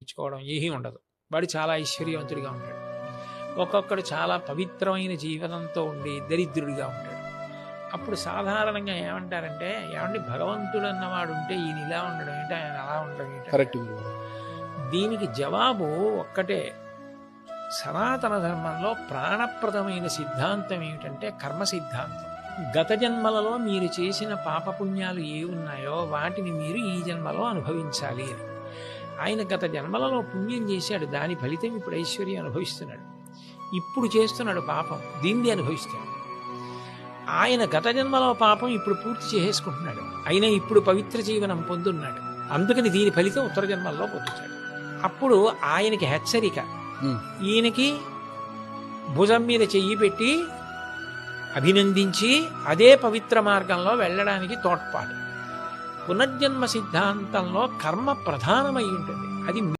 ఇచ్చుకోవడం ఏమీ ఉండదు. వాడు చాలా ఐశ్వర్యవంతుడిగా ఉంటాడు. ఒక్కొక్కడు చాలా పవిత్రమైన జీవనంతో ఉండి దరిద్రుడిగా ఉంటాడు. అప్పుడు సాధారణంగా ఏమంటారంటే, ఏమండి భగవంతుడు అన్నవాడు ఉంటే ఈయన ఇలా ఉండడం ఏంటి, ఆయన అలా ఉండడం ఏంటి? కరెక్ట్. దీనికి జవాబు ఒక్కటే. సనాతన ధర్మంలో ప్రాణప్రదమైన సిద్ధాంతం ఏమిటంటే కర్మ సిద్ధాంతం. గత జన్మలలో మీరు చేసిన పాపపుణ్యాలు ఏ ఉన్నాయో వాటిని మీరు ఈ జన్మలో అనుభవించాలి అని. ఆయన గత జన్మలలో పుణ్యం చేశాడు, దాని ఫలితం ఇప్పుడు ఐశ్వర్యం అనుభవిస్తున్నాడు. ఇప్పుడు చేస్తున్నాడు పాపం, దీన్ని అనుభవిస్తున్నాడు. ఆయన గత జన్మలో పాపం ఇప్పుడు పూర్తి చేసేసుకుంటున్నాడు, అయినా ఇప్పుడు పవిత్ర జీవనం పొందున్నాడు. అందుకని దీని ఫలితం ఉత్తర జన్మల్లో పొందుతాడు. అప్పుడు ఆయనకి హెచ్చరిక, ఈయనకి భుజం మీద చెయ్యి పెట్టి అభినందించి అదే పవిత్ర మార్గంలో వెళ్ళడానికి తోడ్పాటు. పునర్జన్మ సిద్ధాంతంలో కర్మ ప్రధానమై ఉంటుంది. అది